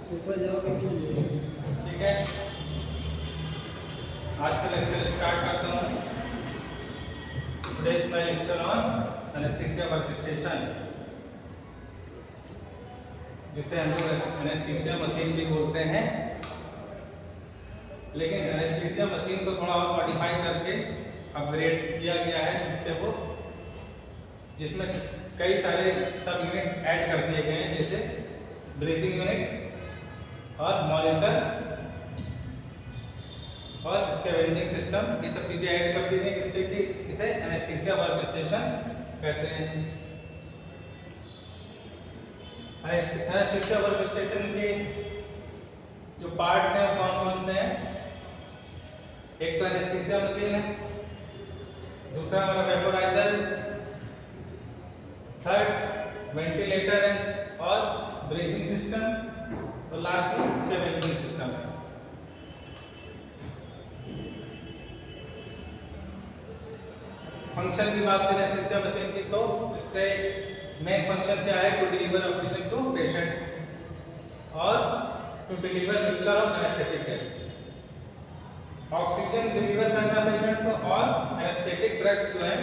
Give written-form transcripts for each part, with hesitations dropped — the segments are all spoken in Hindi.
ऊपर जाओ ठीक है, आज का लेक्चर स्टार्ट करता हूँ। Today is my lecture on anaesthesia workstation, जिसे हम लोग एनेस्थीसिया मशीन भी बोलते हैं। लेकिन एनेस्थीसिया मशीन को थोड़ा और मॉडिफाई करके अपग्रेड किया गया है, जिसमें कई सारे सब यूनिट ऐड कर दिए गए हैं, जैसे ब्रीथिंग यूनिट और मॉनिटर और स्कैवेंजिंग सिस्टम। ये सब चीज़ें ऐड कर दी गई, जिससे कि इसे एनेस्थीसिया वर्कस्टेशन कहते हैं। एनेस्थीसिया वर्कस्टेशन के जो पार्ट्स हैं कौन कौन से हैं? एक तो एनेस्थीसिया मशीन है, दूसरा हमारा वेपोराइजर, थर्ड वेंटिलेटर है और ब्रीथिंग सिस्टम, और लास्ट में स्कैवेंजिंग सिस्टम है। फंक्शन की बात करें एनेस्थीसिया मशीन की, तो इसके मेन फंक्शन क्या है? To deliver oxygen to patient और to deliver mixture of anaesthetic gas. Oxygen deliver करना पेशेंट को, और एनेस्थेटिक ड्रग्स जो है,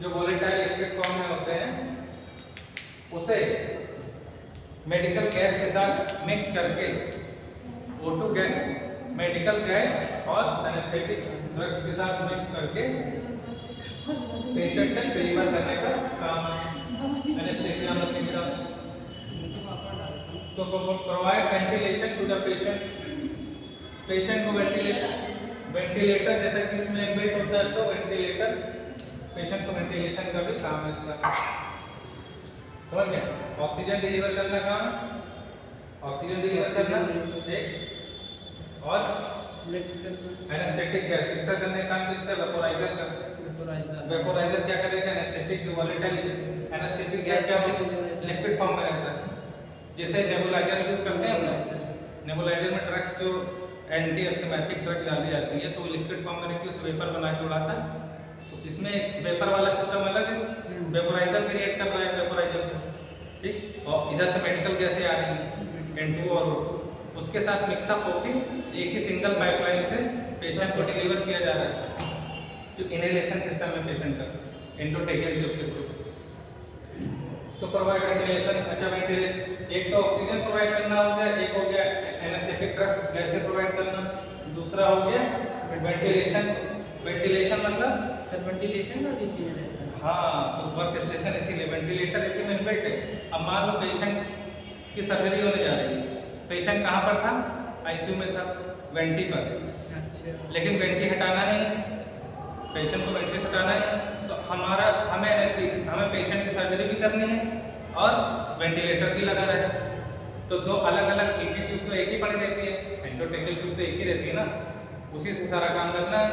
जो वोलेटाइल लिक्विड फॉर्म में होते हैं, उसे मेडिकल गैस के साथ मिक्स करके O2 गैस, मेडिकल गैस और एनेस्थेटिक ड्रग्स के साथ मिक्स करके पेशेंट तक डिलीवर करने का काम है एनेस्थीसिया मशीन का। तो provide ventilation to the patient को वेंटिलेटर जैसा कि इसमें एम्बेड होता है, तो वेंटिलेटर पेशेंट को वेंटिलेशन का भी काम है इसका। समझ गए? ऑक्सीजन डिलीवर करना काम, ऑक्सीजन डिलीवर करना एक, और एनेस्थेटिक गैस मिक्सर करने का काम किसका? वेपोराइजर का। वेपोराइजर क्या करेगा? एनेस्थेटिक वोलेटाइल एनेस्थेटिक गैस क्या लिक्विड फॉर्म में रहता है, जैसे नेबुलाइजर यूज करते हैं हम लोग। नेबुलाइजर में ड्रग्स जो एंटी एस्थेमेटिक ड्रग डाली जाती है, तो वो लिक्विड फॉर्म में रहती है, उसे वेपर बना के उड़ाता है। तो इसमें वेपर वाला सिस्टम अलग है, वेपोराइजर क्रिएट कर रहा है वेपोराइजर को, ठीक, और इधर से मेडिकल गैसें आ रही हैं N2 और O2, उसके साथ मिक्सअप होके एक ही सिंगल पाइपलाइन से पेशेंट को डिलीवर किया जा रहा है, जो इनहेलेशन सिस्टम है पेशेंट का एंडोटेकियल ट्यूब के थ्रू। तो प्रोवाइड वेंटिलेशन, अच्छा वेंटिलेशन एक तो ऑक्सीजन प्रोवाइड करना हो गया, एक हो गया एनेस्थेटिक ड्रग्स गैसें प्रोवाइड करना, दूसरा हो गया वेंटिलेशन। वेंटिलेशन मतलब सब वेंटिलेशन और इसी में रहता है। हाँ, तो वर्क स्टेशन इसीलिए वेंटिलेटर इसी में इनबिल्ट है। अब मान लो पेशेंट की सर्जरी होने जा रही है, पेशेंट कहाँ पर था? आईसीयू में था, वेंटी पर। अच्छा, लेकिन वेंटी हटाना नहीं है, पेशेंट को वेंटी से हटाना है, तो हमें पेशेंट की सर्जरी भी करनी है और वेंटिलेटर भी लगा रहे। तो दो अलग अलग एक ही ट्यूब तो एक ही पड़ी रहती है, एंडोटेकियल ट्यूब तो एक ही रहती है ना, उसी से सारा काम करना है।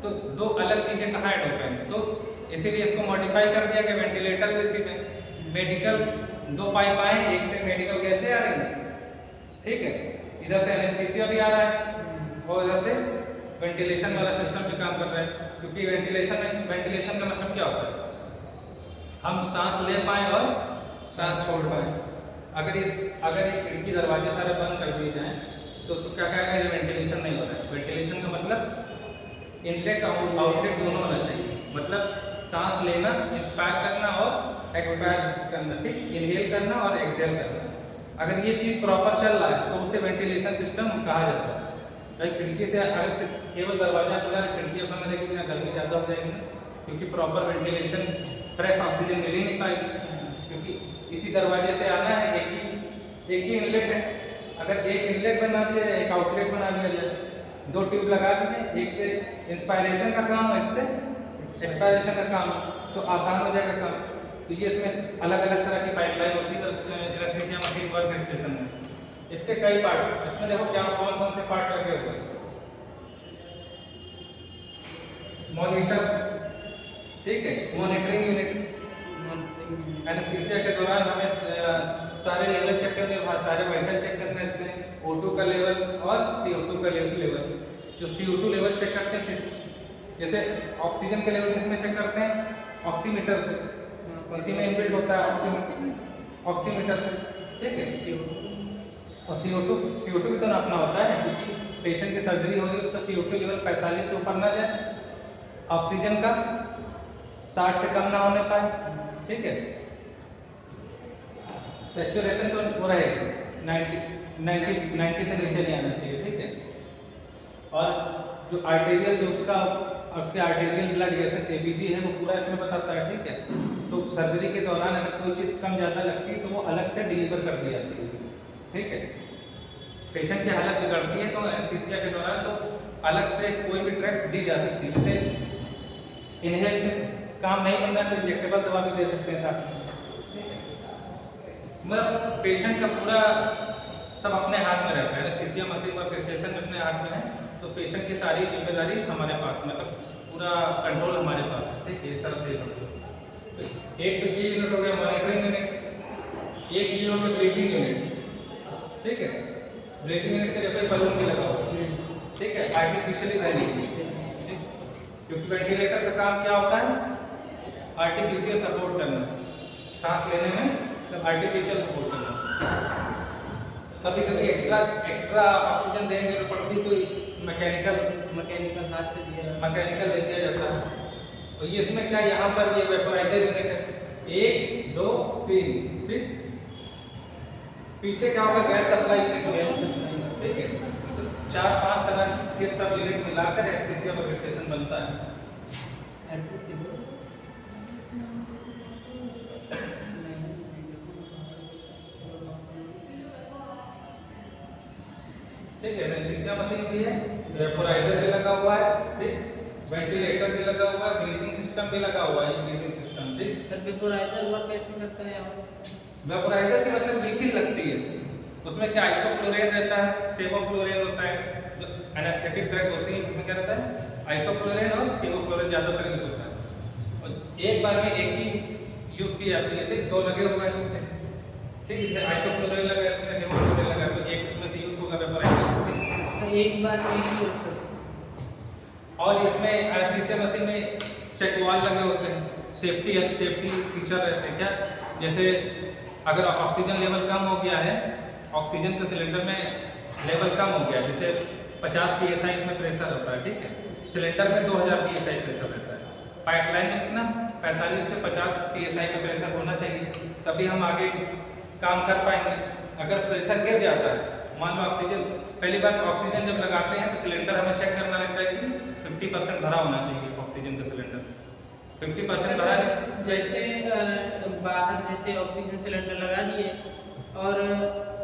तो दो अलग चीज़ें कहाँ ऐड हो पाएंगी? तो इसीलिए इसको मॉडिफाई कर दिया कि वेंटिलेटर भी इसी में मेडिकल दो पाइप आए, एक से मेडिकल गैसें आ रही हैं, ठीक है, इधर से एनेस्थीसिया भी आ रहा है और इधर से वेंटिलेशन वाला सिस्टम भी काम कर रहा है। क्योंकि वेंटिलेशन का मतलब क्या होता है? हम सांस ले पाए और सांस छोड़ पाए। अगर ये खिड़की दरवाजे सारे बंद कर दिए जाएं, तो उसको क्या कहेगा? ये वेंटिलेशन नहीं हो रहा है। वेंटिलेशन का मतलब इनलेट और आउटलेट दोनों होना चाहिए, मतलब सांस लेना, इंस्पायर करना और एक्सपायर करना, ठीक, इनहेल करना और एक्सहेल करना। अगर ये चीज़ प्रॉपर चल रहा है तो उसे वेंटिलेशन सिस्टम कहा जाता है। भाई खिड़की से अगर केवल दरवाजा खुला है, खिड़कियाँ बंद रहेगी तो यहाँ गर्मी ज़्यादा हो जाएगी ना, क्योंकि प्रॉपर वेंटिलेशन, फ्रेश ऑक्सीजन मिल ही नहीं पाएगी, क्योंकि इसी दरवाजे से आना है। एक ही इनलेट है, अगर एक इनलेट बना दिया जाए, एक आउटलेट बना दिया जाए, दो ट्यूब लगा दीजिए, एक से इंस्पायरेशन का काम है, एक से एक्सपायरेशन का काम है, तो आसान हो जाएगा काम। तो ये इसमें अलग अलग तरह की पाइपलाइन होती है एनेस्थीसिया मशीन वर्क स्टेशन में। इसके कई पार्ट्स, इसमें देखो क्या कौन कौन से पार्ट लगे हुए हैं। मॉनिटर, ठीक है, मॉनिटरिंग यूनिट। एनेस्थीसिया के दौरान हमें सारे लेवल चेक करने, सारे वाइटल चेक करने रहते हैं, O2 का लेवल और CO2 का लेवल। जो CO2 लेवल चेक करते हैं जैसे ऑक्सीजन के लेवल किसमें चेक करते हैं? ऑक्सीमीटर से, इसी में इनबिल्ट होता है ऑक्सीमीटर से, ठीक है। और CO2 भी तो नापना होता है, क्योंकि पेशेंट की सर्जरी हो रही है, उसका CO2 लेवल 45 से ऊपर ना जाए, ऑक्सीजन का 60 से कम ना होने पाए, ठीक है। सैचुरेशन तो वो रहेगी 90 से नीचे नहीं आना चाहिए, ठीक है। और जो आर्टेरियल जो उसके आर्टेरियल ब्लड गैसेस ABG है वो पूरा इसमें बताता है, ठीक है। तो सर्जरी के दौरान अगर कोई चीज़ कम ज़्यादा लगती है तो वो अलग से डिलीवर कर दी जाती है, ठीक है। पेशेंट की हालत बिगड़ती है तो एनेस्थीसिया के दौरान तो अलग से कोई भी ड्रग्स दी जा सकती है, जैसे इनहेल से काम नहीं बनना तो इंजेक्टेबल दवा भी दे सकते हैं साथ में, ठीक है। मतलब पेशेंट का पूरा सब अपने हाथ में रहता है, एनेस्थीसिया मशीन और फिक्सेशन अपने हाथ में है, तो पेशेंट की सारी जिम्मेदारी हमारे पास, मतलब पूरा कंट्रोल हमारे पास है, ठीक है। इस तरह से तो एक तो ये यूनिट हो गया मॉनिटरिंग यूनिट, एक ये हो गया ब्रीथिंग यूनिट, ठीक है। ब्रीथिंग यूनिट के जब बलून भी लगा हुआ, ठीक है, आर्टिफिशियली रहने, क्योंकि वेंटिलेटर का काम क्या होता है, आर्टिफिशियल सपोर्ट करना, सांस लेने में आर्टिफिशियल सपोर्ट करना। कभी कभी एक्स्ट्रा ऑक्सीजन देने की पड़ती तो मैकेनिकल हाथ से मैकेनिकल दे दिया जाता है। तो ये इसमें क्या, यहाँ पर ये वेपोराइजर यूनिट है 1 2 3, ठीक। पीछे क्या होगा, गैस सप्लाई यूनिट, ठीक है। तो 4-5 तरह के सब यूनिट मिलाकर एनेस्थीसिया का फिक्सेशन बनता है। ठीक है, एनेस्थीसिया मशीन भी है, वेपोराइजर भी लगा हुआ है, ठीक, वेंटिलेटर भी लगा हुआ है, ब्रीथिंग सिस्टम भी लगा हुआ है, ये ब्रीथिंग सिस्टम, ठीक। सर वेपोराइजर वर्क कैसे करता है यहाँ? वेपोराइजर की मतलब रिफिल लगती है, उसमें क्या आइसोफ्लोरेन रहता है, सेवोफ्लोरेन होता है, जो एनेस्थेटिक ड्रग होती है उसमें क्या रहता है, आइसोफ्लोरेन और सेवोफ्लोरेन ज़्यादातर यूज होता है, और एक बार में एक ही यूज की जाती है, ठीक। 2 लगे हुए हैं, ठीक है, आइसोफ्लोरेन लगा है, इसमें सेवोफ्लोरेन लगा है, तो एक इसमें से यूज होगा वेपोराइजर, एक बार में ही यूज कर सकते। और इसमें एनेस्थीसिया मशीन में चेक वाल लगे होते हैं, सेफ्टी फीचर रहते हैं, क्या, जैसे अगर ऑक्सीजन लेवल कम हो गया है, ऑक्सीजन के सिलेंडर में लेवल कम हो गया, जैसे 50 PSI इसमें प्रेशर होता है, ठीक है, सिलेंडर में 2000 PSI प्रेशर रहता है, पाइपलाइन में कितना 45 से 50 PSI का प्रेशर होना चाहिए, तभी हम आगे काम कर पाएंगे। अगर प्रेशर गिर जाता है, मान लो ऑक्सीजन, पहली बात ऑक्सीजन जब लगाते हैं तो सिलेंडर हमें चेक करना रहता है कि 50% भरा होना चाहिए ऑक्सीजन का सिलेंडर, 50% भरा। जैसे बाहर जैसे ऑक्सीजन सिलेंडर लगा दिए और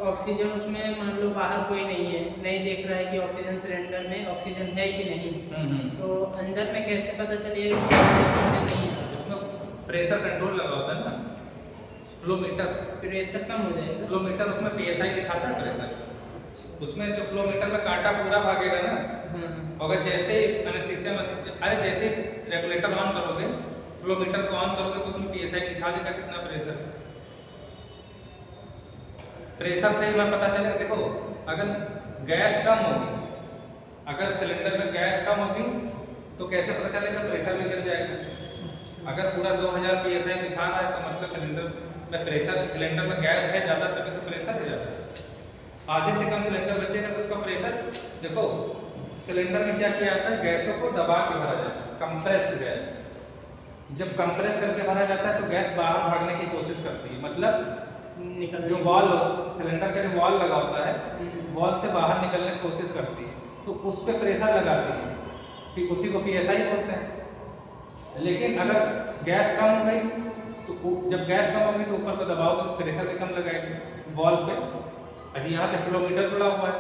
ऑक्सीजन उसमें मान लो बाहर कोई नहीं है, नहीं देख रहा है कि ऑक्सीजन सिलेंडर में ऑक्सीजन है कि नहीं, तो अंदर में कैसे पता चलेगा कि ऑक्सीजन नहीं है? उसमें प्रेशर कंट्रोल लगा होता है ना, फ्लोमीटर, प्रेशर कम हो जाएगा। फ्लोमीटर उसमें PSI दिखाता है प्रेशर, उसमें जो फ्लोमीटर में कांटा पूरा भागेगा ना, अगर जैसे ही एनेस्थीसिया मशीन, अरे जैसे रेगुलेटर ऑन करोगे, फ्लोमीटर को ऑन करोगे तो उसमें PSI दिखा देगा कितना प्रेशर से ही पता चलेगा। देखो अगर गैस कम होगी, अगर सिलेंडर में गैस कम होगी तो कैसे पता चलेगा, प्रेशर भी गिर जाएगा। अगर पूरा 2000 PSI दिखा रहा है तो मतलब सिलेंडर में प्रेशर, सिलेंडर में गैस है ज़्यादा तभी तो प्रेशर है ज़्यादा, आधे से कम सिलेंडर बचेगा तो उसका प्रेशर, देखो सिलेंडर में क्या किया जाता है, गैसों को दबा के भरा जाता है, कंप्रेस्ड गैस। जब कंप्रेस करके भरा जाता है तो गैस बाहर भागने की कोशिश करती है, मतलब जो वॉल, सिलेंडर का जो वॉल लगा होता है, वॉल से बाहर निकलने की कोशिश करती है, तो उस पर प्रेशर लगाती है, फिर उसी को PSI बोलते हैं। लेकिन अगर गैस कम हो गई तो जब गैस कम होगी तो ऊपर को दबाओगे तो प्रेशर भी कम लगाएगी वॉल पे। अभी यहाँ से फ्लोमीटर जुड़ा हुआ है,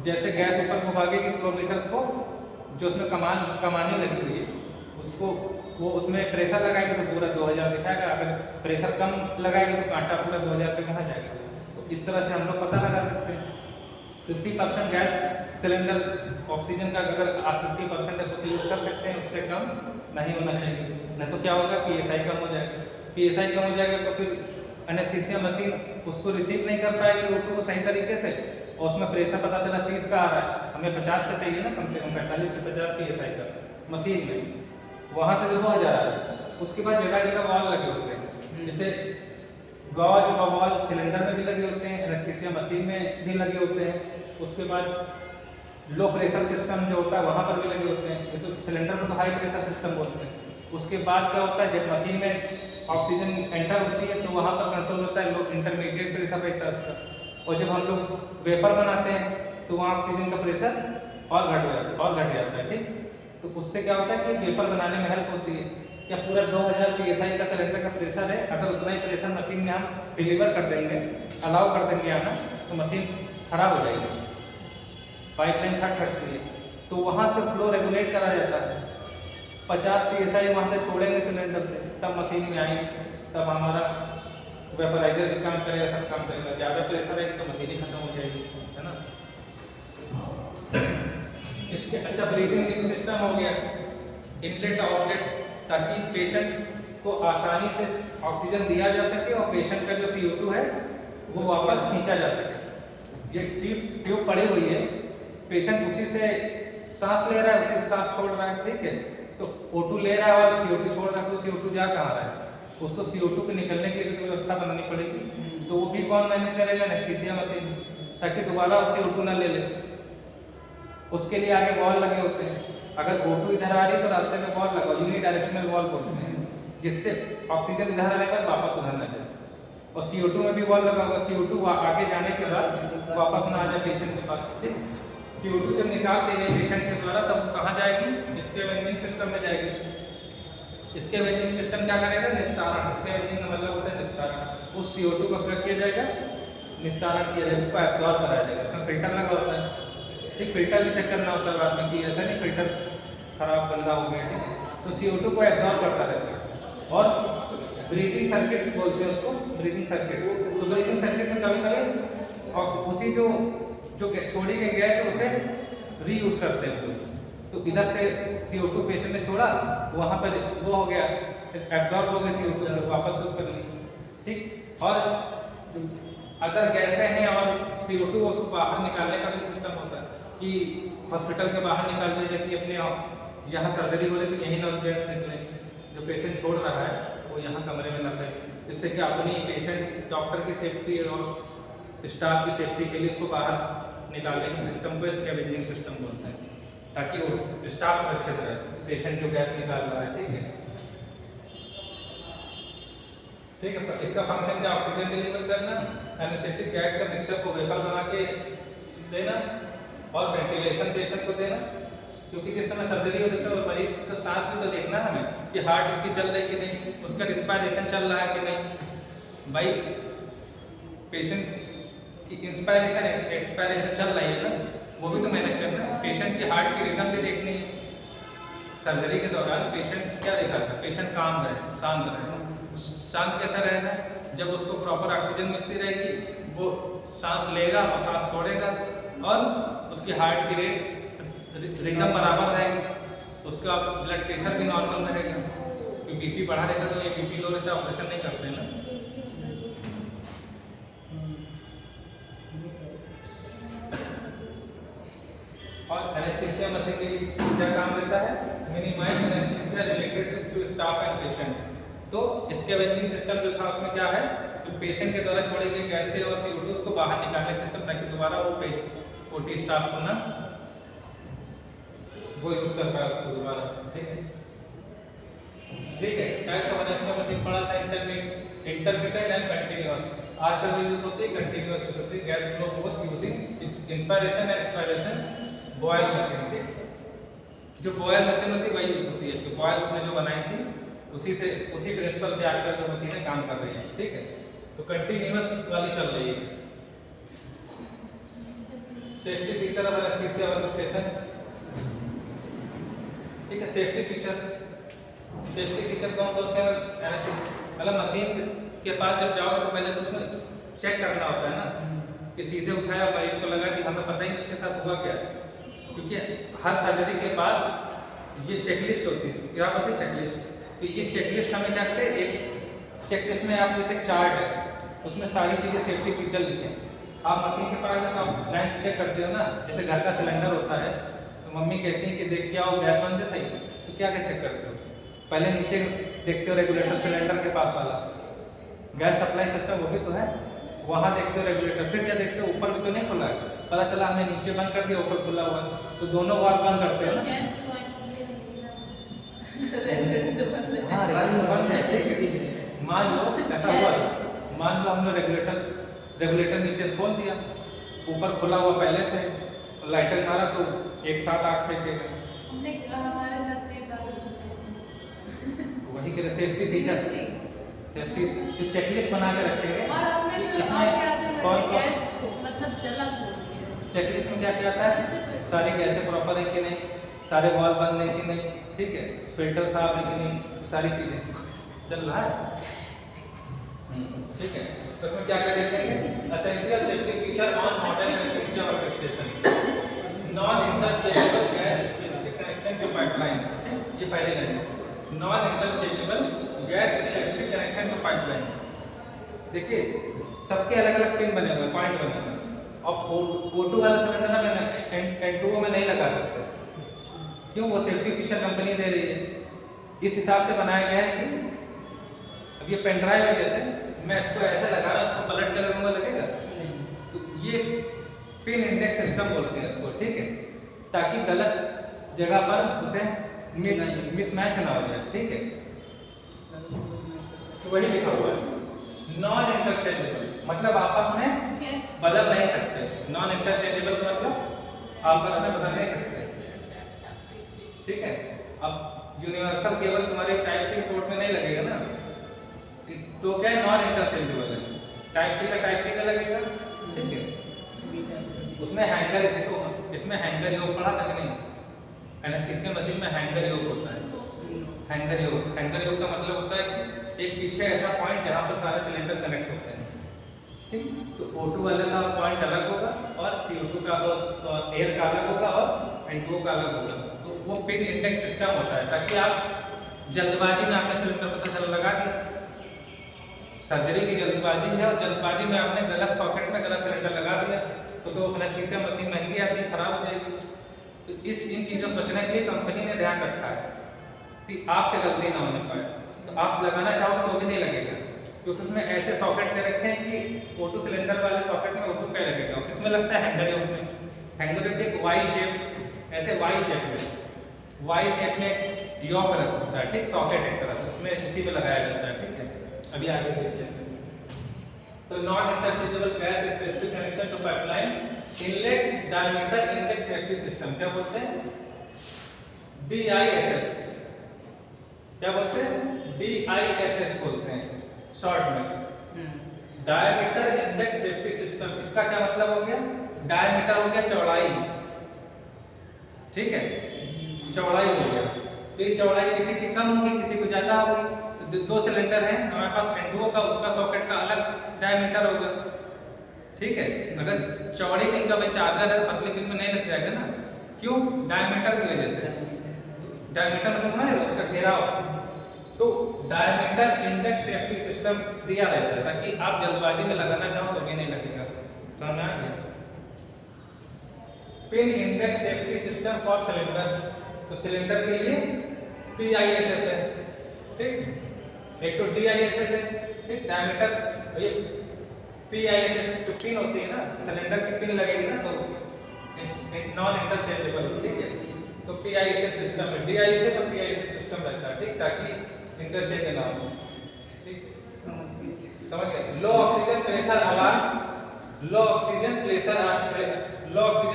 जैसे गैस ऊपर को भागेगी, फ्लोमीटर को जो उसमें कमानी लगी हुई है उसको वो उसमें प्रेशर लगाएगा तो पूरा 2000 दिखाएगा, अगर प्रेशर कम लगाएगा तो कांटा पूरा 2000 पे कहाँ जाएगा। तो इस तरह से हम लोग पता लगा सकते हैं। 50% गैस सिलेंडर ऑक्सीजन का अगर 50% है तो यूज़ कर सकते हैं, उससे कम नहीं होना चाहिए, नहीं तो क्या होगा PSI कम हो जाएगा। PSI कम हो जाएगा तो फिर एनेस्थीसिया मशीन उसको रिसीव नहीं कर पाएगी O2 को सही तरीके से, और उसमें प्रेशर पता चला 30 का आ रहा है, हमें 50 का चाहिए ना, कम से कम 45 से 50 PSI का मशीन में, वहाँ से 2000 आ रहा है। उसके बाद जगह जगह वॉल लगे होते हैं, जैसे गॉज और वॉल्व सिलेंडर में भी लगे होते हैं, एनेस्थीसिया मशीन में भी लगे होते हैं। उसके बाद लो प्रेशर सिस्टम जो होता है वहाँ पर भी लगे होते हैं। ये तो सिलेंडर में तो हाई प्रेशर सिस्टम बोलते हैं। उसके बाद क्या होता है, जब मशीन में ऑक्सीजन एंटर होती है तो वहाँ पर कंट्रोल होता है, लो इंटरमीडिएट प्रेशर रहता है उसका। और जब हम लोग वेपर बनाते हैं तो वहाँ ऑक्सीजन का प्रेशर और घट जाता है, ठीक। तो उससे क्या होता है कि वेपर बनाने में हेल्प होती है। क्या पूरा 2000 PSI का सिलेंडर का प्रेशर है, अगर उतना ही प्रेशर मशीन में हम डिलीवर कर देंगे, अलाउ कर देंगे आना, तो मशीन खराब हो जाएगी, पाइपलाइन फट सकती है। तो वहाँ से फ्लो रेगुलेट करा जाता है। 50 PSI वहाँ से छोड़ेंगे सिलेंडर से, तब मशीन में आएंगे, तब हमारा वेपराइजर भी काम करेगा, सब काम करेगा। ज़्यादा प्रेशर है तो मशीन ही खत्म हो जाएगी, है ना। इसके अच्छा ब्रीदिंग सिस्टम हो गया, इनलेट आउटलेट, ताकि पेशेंट को आसानी से ऑक्सीजन दिया जा सके और पेशेंट का जो CO2 है वो वापस खींचा जा सके। ये ट्यूब पड़ी हुई है, पेशेंट उसी से सांस ले रहा है, उसी से सांस छोड़ रहा है, ठीक है। तो O2 ले रहा है और CO2 छोड़ रहा है, तो CO2 जा कहाँ रहा है, उसको CO2 के निकलने के लिए तो व्यवस्था बनानी पड़ेगी। तो वो भी कौन मैनेज करेगा, एनेस्थीसिया मशीन, ताकि दोबारा CO2 ना ले ले। उसके लिए आगे वॉल लगे होते हैं। अगर O2 इधर आ रही है तो रास्ते में वॉल लगाओ, यूनिडायरेक्शनल वॉल बोलते हैं, जिससे ऑक्सीजन इधर आने के बाद वापस उधर न जाए। और CO2 में भी वॉल लगा होगा, CO2 आगे जाने के बाद वापस ना आ जाए पेशेंट के पास, ठीक। CO2 जब निकाल देंगे पेशेंट के द्वारा, तब कहाँ जाएगी, इसके वेंटिंग सिस्टम में जाएगी। इसके वेंटिंग सिस्टम क्या करेगा, निस्तारण। इसके वेंटिंग का मतलब होता है निस्तारण। उस CO2 को क्या किया जाएगा, निस्तारण किया जाएगा, उसको एब्जॉर्ब कराया जाएगा। उसमें फिल्टर लगा होता है, ठीक। फिल्टर भी चेक करना होता है बाद में कि ऐसा नहीं फिल्टर खराब गंदा हो गया, ठीक है। तो CO2 को एब्जॉर्ब करता रहता है। और ब्रीथिंग सर्किट बोलते हैं उसको, ब्रीथिंग सर्किट। तो ब्रीथिंग सर्किट में कभी कभी उसी जो छोड़ी गई गैस है उसे रीयूज करते हैं। तो इधर से CO2 पेशेंट ने छोड़ा, वहाँ पर वो हो गया, एब्जॉर्ब हो गया CO2, वापस यूज कर ली, ठीक। और अदर गैसें हैं और CO2 उसको बाहर निकालने का भी सिस्टम होता है कि हॉस्पिटल के बाहर निकाल दिया जाए कि अपने यहाँ सर्जरी हो रही तो यहीं ना गैस निकले, जो पेशेंट छोड़ रहा है वो यहाँ कमरे में न फैले, जिससे कि अपनी पेशेंट डॉक्टर की सेफ्टी और स्टाफ की सेफ्टी के लिए इसको बाहर निकालने के सिस्टम को स्कैवेंजिंग सिस्टम बोलते हैं, ताकि वो स्टाफ सुरक्षित रहे, पेशेंट जो गैस निकाल रहा है, ठीक है। ठीक है, इसका फंक्शन क्या, ऑक्सीजन डिलीवर करना, एनेस्थेटिक गैस का मिक्सचर को वेपर बना के देना और वेंटिलेशन पेशेंट को देना। क्योंकि जिस समय सर्जरी हो उस समय मरीज का सांस भी तो देखना है हमें कि हार्ट उसकी चल रही कि नहीं, उसका रिस्पायरेशन चल रहा है कि नहीं। भाई पेशेंट की इंस्पायरेशन एक्सपायरेशन चल रही है ना, वो भी तो मैनेज करना है। पेशेंट की हार्ट की रिदम भी देखनी है। सर्जरी के दौरान पेशेंट क्या देखा था, पेशेंट काम रहे, शांत रहे। शांत कैसा रहेगा, जब उसको प्रॉपर ऑक्सीजन मिलती रहेगी, वो सांस लेगा और सांस छोड़ेगा और उसकी हार्ट की रेट रिदम बराबर रहेगी, उसका ब्लड प्रेशर भी नॉर्मल रहेगा। क्योंकि BP बढ़ा रहता तो ये BP लो रहता ऑपरेशन नहीं करते ना। और एनेस्थीसिया मशीन की क्या काम रहता है, minimise anaesthesia related to staff and patient. तो इसके वेंटिंग सिस्टम जो था उसमें क्या है, जो पेशेंट के द्वारा छोड़ी गई गैसें और CO2 उसको बाहर निकालने सिस्टम, ताकि दोबारा वो OT स्टाफ को ना वो यूज कर पाए उसको दोबारा, ठीक है। ठीक है, टाइप्स ऑफ एनेस्थीसिया मशीन पढ़ा था, इंटरमिटेंट एंड कंटिन्यूअस। आजकल जो यूज होती है कंटिन्यूअस यूज होती है, gas flow both using inspiration and expiration Boyle machine थी। जो बॉयल मशीन होती है वही यूज होती है, बॉयल उसने जो बनाई थी उसी प्रिंसिपल पे आजकल जो मशीनें काम कर रही हैं, ठीक है। तो कंटिन्यूअस वाली चल रही है। Safety feature of anaesthesia workstation, ठीक है। सेफ्टी फीचर कौन से हैं, मतलब मशीन के पास जब जाओगे तो पहले तो उसमें चेक करना होता है ना, कि सीधे उठाया मरीज को लगा कि हमें पता ही नहीं उसके साथ हुआ क्या। क्योंकि हर सर्जरी के बाद ये चेकलिस्ट होती है, क्या होती है चेकलिस्ट। तो ये चेकलिस्ट हमें क्या करते हैं, एक चेकलिस्ट में आप जैसे चार्ट है, उसमें सारी चीज़ें सेफ्टी फीचर लिखे हैं। आप मशीन के पास तो आप लाइन चेक करते हो ना, जैसे घर का सिलेंडर होता है तो मम्मी कहती है कि देख के आओ गैस बंद है सही, तो क्या चेक करते हो, पहले नीचे देखते हो रेगुलेटर सिलेंडर के पास वाला, गैस सप्लाई सिस्टम वो भी तो है, वहाँ देखते हो रेगुलेटर, फिर क्या देखते हो ऊपर भी तो नहीं खुला है, पता चला हमने नीचे बंद कर दिया ऊपर खुला हुआ है, तो दोनों वाल्व बंद करते हो ना। हाँ रेगुलेटर बंद है, ठीक है। मान लो ऐसा हुआ, मान लो हमने रेगुलेटर नीचे से खोल दिया, ऊपर खुला हुआ पहले से, लाइटर मारा तो एक साथ आग फेंकेगा। वही के सेफ्टी फीचर, सेफ्टी तो चेकलिस्ट बना के रखेंगे। चेकलिस्ट में क्या क्या आता है, सारी गैसें प्रॉपर है कि नहीं, सारे वॉल्व बंद है कि नहीं, ठीक है, फिल्टर साफ है कि नहीं, सारी चीजें चल रहा है, ठीक है। तो इसमें क्या क्या देखेंगे, essential safety feature on modern anaesthesia workstation, non interchangeable gas specific connection two pipeline, ये पहले line, non interchangeable gas specific connection two pipeline. देखिए सबके अलग अलग पिन बने हुए, पॉइंट बने हुए, अब O2 वाला सिलेंडर में N2O में नहीं लगा सकते, क्यों, वो सेफ्टी फीचर कंपनी दे रही है, इस हिसाब से बनाया गया है कि अब ये पेन ड्राइव है, जैसे मैं इसको ऐसे लगा रहा हूँ, इसको पलट के लगाऊंगा, लगेगा? तो ये पिन इंडेक्स सिस्टम बोलते हैं इसको, ठीक है, ताकि गलत जगह पर उसे मिसमैच ना हो जाए, ठीक है। तो वही लिखा हुआ है, नॉन इंटरचेंजेबल मतलब आपस में बदल नहीं सकते, नॉन इंटरचेंजेबल का मतलब आपस में बदल नहीं सकते, ठीक है। अब यूनिवर्सल केबल तुम्हारे टाइप सी पोर्ट में नहीं लगेगा ना, तो क्या है, नॉन इंटरचेंजेबल है, टाइप सी का लगेगा, ठीक है। उसमें हैंगर, देखो इसमें हैंगर योग पड़ा था कि नहीं, एनेस्थीसिया मशीन में हैंगर योग होता है, हैंगर योग का मतलब होता है कि एक पीछे ऐसा पॉइंट जहाँ पर सारे सिलेंडर कनेक्ट होते हैं, ठीक। तो O2 वाले का पॉइंट अलग होगा और CO2 का एयर का अलग होगा और N2O का अलग होगा, तो वो पिन इंडेक्स सिस्टम होता है, ताकि आप जल्दबाजी में आपने सिलेंडर पता चला लगा दिया, सर्जरी की जल्दबाजी है और जल्दबाजी में आपने गलत सॉकेट में गलत सिलेंडर लगा दिया, तो एनेस्थीसिया मशीन महंगी आती है, खराब हो जाएगी। तो इन चीज़ों से बचने के लिए कंपनी ने ध्यान रखा है कि आपसे गलती ना होने पाए, तो आप लगाना चाहो तो भी नहीं लगेगा, क्योंकि उसमें ऐसे सॉकेट दे रखे हैं कि O2 सिलेंडर वाले सॉकेट में O2 क्या लगेगा, किसमें लगता है, हैंगर योग में। हैंगर योग एक वाई शेप, ऐसे वाई शेप में योग रखता है, ठीक, सॉकेट एक तरह से उसमें उसी में लगाया जाता है, ठीक है। अभी आगे देखिए, तो non interchangeable gas specific connection two pipeline inlets diameter index safety system, क्या बोलते हैं, DISS, क्या बोलते हैं, DISS बोलते हैं शॉर्ट में, डायमीटर इंडेक्स सेफ्टी सिस्टम। इसका क्या मतलब हो गया, डायमीटर हो गया चौड़ाई, ठीक है, चौड़ाई हो गया, तो ये चौड़ाई किसी की कम होगी किसी को ज्यादा होगी, तो दो सिलेंडर हैं हमारे पास, N2O का उसका सॉकेट का अलग डायमीटर होगा, ठीक है। अगर चौड़ी पिन का चार्जर है पतली पिन में नहीं लग जाएगा ना, क्यों, डायमीटर की वजह से, डायमीटर मतलब समझ रहे हो, उसका घेराव, तो डायमीटर इंडेक्स सेफ्टी सिस्टम दिया रहता है ताकि आप जल्दबाजी में लगाना चाहो तो भी नहीं लगेगा, समझ आ गया। Pin index safety system for cylinder, तो सिलेंडर के लिए PISS है, ठीक, एक तो DISS है, ठीक, डायमीटर, ये PISS जो पिन होती है ना, सिलेंडर की पिन लगेगी ना, तो नॉन इंटरचेंजेबल, ठीक है, तो PISS सिस्टम है, DISS और PISS सिस्टम रहता है, ठीक, ताकि इंटरचेंज ना हो, ठीक, समझ गए। लो ऑक्सीजन प्रेशर अलार्म, लो ऑक्सीजन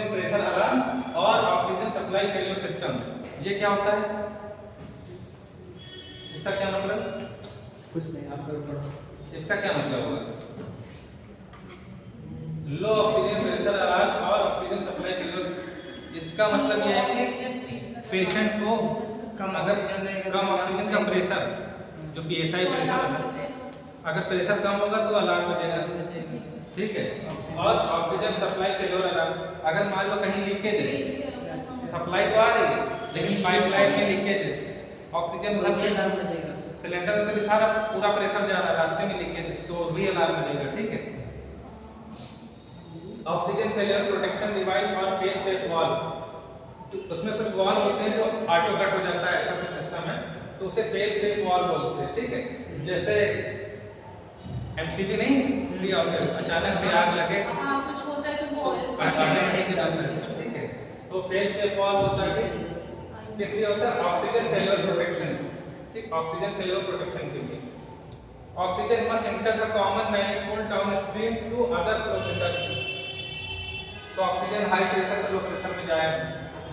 प्रेशर अलार्म और ऑक्सीजन सप्लाई फेलियर सिस्टम, ये क्या होता है, इसका क्या मतलब, कुछ नहीं, आप करो, इसका क्या मतलब होगा, लो ऑक्सीजन प्रेशर अलार्म और ऑक्सीजन सप्लाई फेलियर, इसका मतलब यह है कि पेशेंट को कम ऑक्सीजन का प्रेशर, जो PSI प्रेशर है, अगर प्रेशर कम होगा तो अलार्म बजेगा, ठीक है। और ऑक्सीजन सप्लाई फेलियर अलार्म, अगर मान लो कहीं लीकेज है, सप्लाई तो आ रही है लेकिन पाइपलाइन में लीकेज है, ऑक्सीजन उधर से सिलेंडर में तो दिखा रहा पूरा प्रेशर जा रहा है, रास्ते में लीकेज है तो भी अलार्म बजेगा, ठीक है। ऑक्सीजन फेलियर प्रोटेक्शन डिवाइस और फेल सेफ वाल्व, तो उसमें कुछ वाल्व होते हैं जो ऑटो कट हो जाता है, ऐसा कुछ सिस्टम है, तो उसे फेल सेफ वाल्व बोलते हैं, ठीक है। जैसे एमसीबी नहीं दिया होगा, अचानक से आग लगे हाँ कुछ होता है तो वो ऑटोमेटिक जाता है, ठीक है। तो फेल से फॉल होता है, किस लिए होता है? ऑक्सीजन फेलियर प्रोटेक्शन, ठीक, ऑक्सीजन फेलियर प्रोटेक्शन के लिए। Oxygen must enter the common manifold downstream to other flow meter. तो ऑक्सीजन हाई प्रेशर से लो प्रेशर में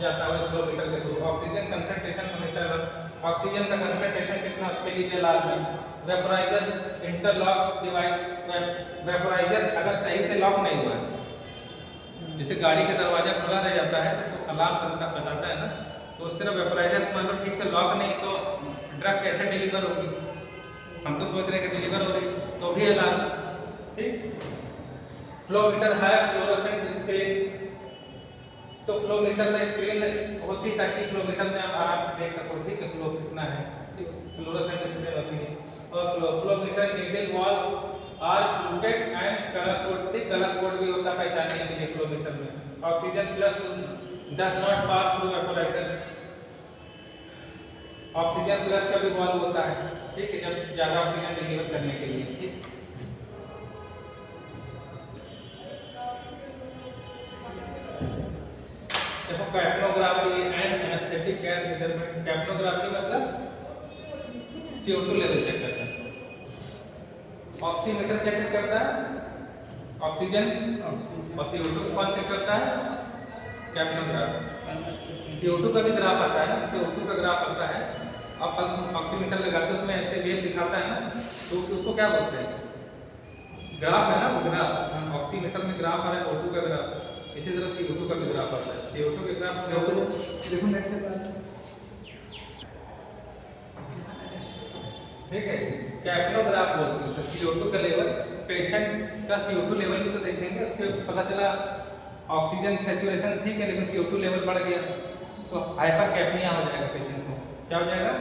जाता है फ्लो मीटर के through. Oxygen concentration monitor, oxygen का कंसंट्रेशन कितना उसके लिए लाभ है। वेपोराइजर इंटरलॉक डिवाइस, वेपोराइजर अगर सही से लॉक नहीं हुआ, जैसे गाड़ी का दरवाजा खुला रह जाता है तो अलार्म बताता है ना, तो उस तरह वेपोराइजर मान लो ठीक से लॉक नहीं तो ड्रग कैसे डिलीवर होगी? हम तो सोच रहे हैं कि डिलीवर हो रही, तो भी अलार्म, ठीक। फ्लो मीटर है फ्लोरोसेंट स्क्रीन, तो फ्लो मीटर में स्क्रीन होती ताकि फ्लो मीटर में आप आराम से देख सको, ठीक है, फ्लो कितना है, ठीक। फ्लोरोसेंट स्क्रीन होती है। और flow meter needle valve are fluted and colour code, ठीक, कलर कोड भी होता है पहचानने के लिए फ्लो मीटर में। Oxygen flush does not pass through vaporiser, oxygen flush का भी वॉल्व होता है, ठीक है, जब ज्यादा ऑक्सीजन डिलीवर करने के लिए, ठीक। देखो capnography and anaesthetic gas measurement. Capnography मतलब CO2 लेवल चेक करता है। ऑक्सीमीटर क्या चेक करता है? ऑक्सीजन और CO2 कौन चेक करता है? कैप्नोग्राफ। CO2 का भी ग्राफ आता है ना, CO2 का ग्राफ आता है, आप पल्स ऑक्सीमीटर लगाते हो उसमें ऐसे वेव दिखाता है ना, तो उसको क्या बोलते हैं? ग्राफ है ना, वो ग्राफ। ऑक्सीमीटर में ग्राफ आ रहा है, O2 का ग्राफ, इसी तरह CO2 का भी ग्राफ आता है। CO2 के ग्राफ देखो नेट के पास, ठीक है, कैप्नोग्राफ बोलते हैं। CO2 का लेवल, पेशेंट का CO2 लेवल भी तो देखेंगे, उसके पता चला ऑक्सीजन सैचुरेशन ठीक है लेकिन CO2 लेवल बढ़ गया तो हाइपरकैप्निया हो जाएगा पेशेंट को। क्या हो जाएगा?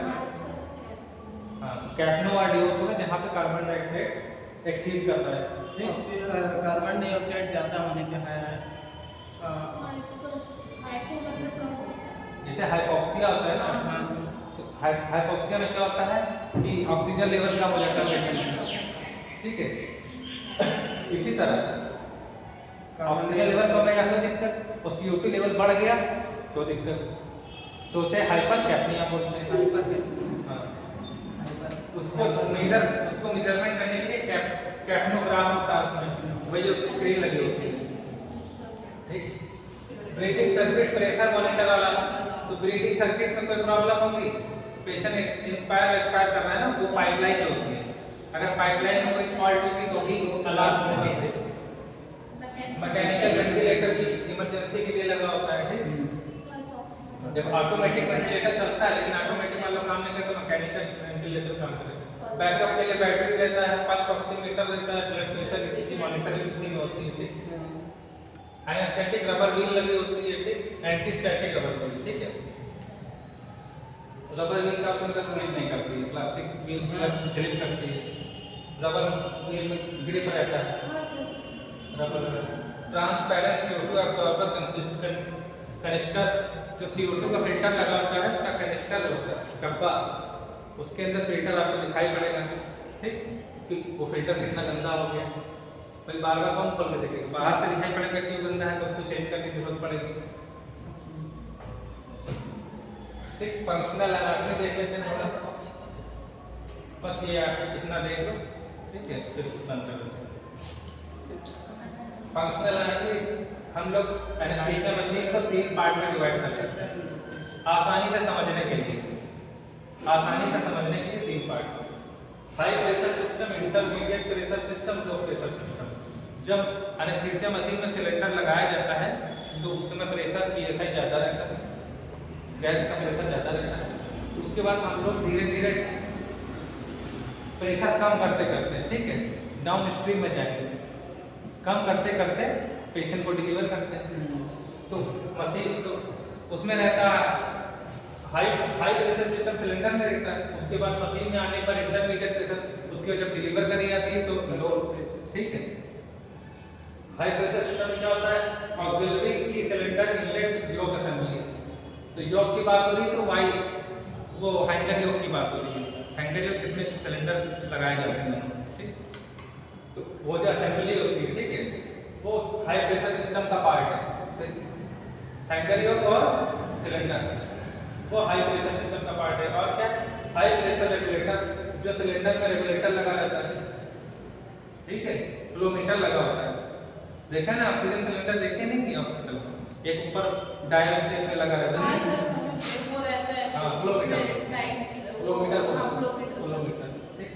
हाँ, कैप्नो और DO होगा जहाँ पे कार्बन डाइऑक्साइड एक्सीड करता है, ठीक। कार्बन डाइऑक्साइड ज़्यादा होने के है, जैसे हाइपोक्सिया होता है ना, तो हाइपोक्सिया में क्या होता है कि ऑक्सीजन लेवल कम हो जाता है पेशेंट का, ठीक है। इसी तरह ऑक्सीजन लेवल कम है तो दिक्कत, और CO2 लेवल बढ़ गया तो दिक्कत, तो उसे हाइपरकैप्निया बोलते हैं। हाँ, उसको मेजरमेंट करने के लिए कैप्नोग्राफ होता है, उसमें वही जो स्क्रीन लगी होती है, ठीक। ब्रीथिंग सर्किट प्रेशर मॉनिटर वाला, तो ब्रीथिंग सर्किट में कोई प्रॉब्लम होगी, पेशेंट इंस्पायर एक्सपायर कर रहा है ना, वो पाइपलाइन जो होती है, अगर पाइपलाइन में कोई फॉल्ट होगी तो भी अलार्म होगा। मैकेनिकल वेंटिलेटर भी इमरजेंसी के लिए लगा होता है, ठीक। जब ऑटोमेटिक वेंटिलेटर चलता है लेकिन ऑटोमेटिक वाला काम नहीं करता, मैकेनिकल वेंटिलेटर काम करेगा। बैकअप के लिए बैटरी रहता है, पल्स ऑक्सीमीटर रहता है, ब्लड प्रेशर ECG मॉनिटरिंग इसी में होती है, ठीक। एनेस्थेटिक रबर व्हील लगी होती है, ठीक, एंटीस्टैटिक रबर व्हील, ठीक है। रबर व्हील का तो स्लिप नहीं करती है, प्लास्टिक व्हील स्लिप करती है, रबर व्हील में ग्रिप रहता है, rubber. Transparent CO2 absorber canister, जो CO2 का फिल्टर लगा होता है उसका कनिस्टर होता है डब्बा, उसके अंदर फिल्टर आपको दिखाई पड़ेगा, ठीक, कि वो फिल्टर कितना गंदा हो गया, भाई बार बार कौन खोल के देखेगा, बाहर से दिखाई पड़ेगा कि वो गंदा है तो उसको चेंज करने की जरूरत पड़ेगी, ठीक। फंक्शनल एनाटॉमी देख लेते हैं थोड़ा, बस ये आप इतना देख लो, ठीक है, फिर बंद कर दो। फंक्शनल एनाटॉमी हम लोग एनेस्थीसिया मशीन को 3 पार्ट में डिवाइड कर सकते हैं, आसानी से समझने के लिए 3 part. High pressure system, intermediate pressure system, low pressure system. जब एनेस्थीसिया मशीन में सिलेंडर लगाया जाता है तो उस समय प्रेशर PSI ज़्यादा रहता है, गैस का प्रेशर ज़्यादा रहता है। उसके बाद हम लोग धीरे धीरे प्रेशर कम करते करते, ठीक है, डाउन स्ट्रीम में जाएंगे, कम करते करते पेशेंट को डिलीवर करते हैं। तो मशीन तो उसमें रहता हाई प्रेशर सिस्टम सिलेंडर में रहता है, उसके बाद मशीन में आने पर इंटरमीडिएट प्रेशर, उसके बाद जब डिलीवर करी जाती है तो लो, ठीक है। हाई प्रेशर सिस्टम में क्या होता है, ऑक्सिलरी की सिलेंडर इनलेट योग असेंबली, तो योग की बात हो रही तो वो हैंगर योग की बात हो रही है, हैंगर योग जिसमें सिलेंडर लगाए जाते हैं, ठीक। तो वो जो असेंबली होती है, ठीक है, वो हाई प्रेशर सिस्टम का पार्ट है। हैंगर योक और सिलेंडर वो हाई प्रेशर सिस्टम का पार्ट है। और क्या, हाई प्रेशर रेगुलेटर, जो सिलेंडर में रेगुलेटर लगा रहता है, ठीक है, फ्लो मीटर लगा होता है। देखा ना ऑक्सीजन सिलेंडर, देखे नहीं कि हॉस्पिटल में एक ऊपर डायल शेप में लगा रहता है। हाँ सर, समझ वो रहता है। हाँ, flow meter, types flow meter, हाँ, फ्लो मीटर, फ्लो मीटर, ठीक।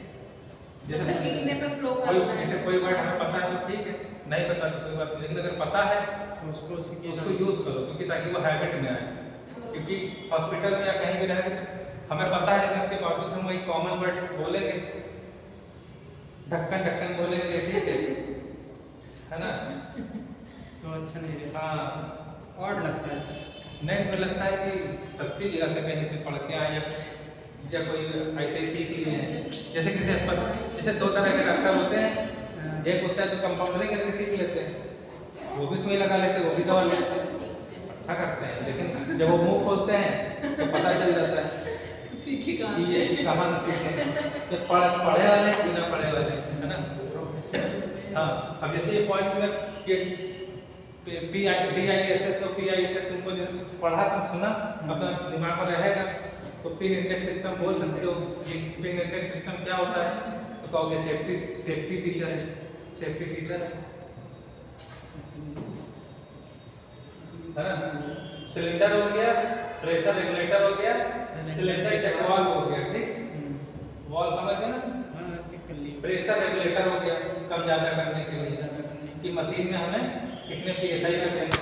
मतलब कितने पे फ्लो कोई करना है। जैसे कोई वर्ड हमें पता है तो ठीक है, नहीं पता तो कोई बात नहीं, लेकिन अगर पता है तो उसको यूज करो, क्योंकि ताकि वो हैबिट में आए। क्योंकि हॉस्पिटल में या कहीं भी रहेंगे हमें पता है, लेकिन उसके बावजूद हम वही कॉमन वर्ड बोलेंगे, ढक्कन ढक्कन बोलेंगे, ठीक है ना। तो अच्छा नहीं रहता, हाँ, और लगता है। नहीं, मुझे लगता है कि सस्ती जगह से कहीं से पढ़ के आए या कोई ऐसे ही सीख लिए हैं। जैसे किसी अस्पताल, जैसे दो तरह के डॉक्टर होते हैं, एक होता है तो कंपाउंडरिंग करके सीख लेते हैं, वो भी सुई लगा लेते हैं, वो भी दवा लेते हैं, अच्छा करते हैं। लेकिन जब वो मुंह खोलते हैं तो पता चल जाता है सीखी कहाँ कि से। ये कहाँ से सीखे, ये पढ़े वाले बिना पढ़े वाले, है ना। हाँ, अब जैसे ये पॉइंट में ये DISS और PISS तुमको जैसे पढ़ा, तुम सुना, अपना दिमाग में रहेगा, तो पिन इंडेक्स सिस्टम बोल सकते हो। ये पिन इंडेक्स सिस्टम क्या होता है, तो कहोगे सेफ्टी फीचर है, सेफ्टी फीचर है ना। सिलेंडर हो गया, प्रेशर रेगुलेटर हो गया, सिलेंडर चेक वाल्व हो गया, ठीक, वाल्व समझ गए ना। हाँ, चेक कर लिए। प्रेशर रेगुलेटर हो गया, कम ज्यादा करने के लिए कि मशीन में हमें कितने PSI का देना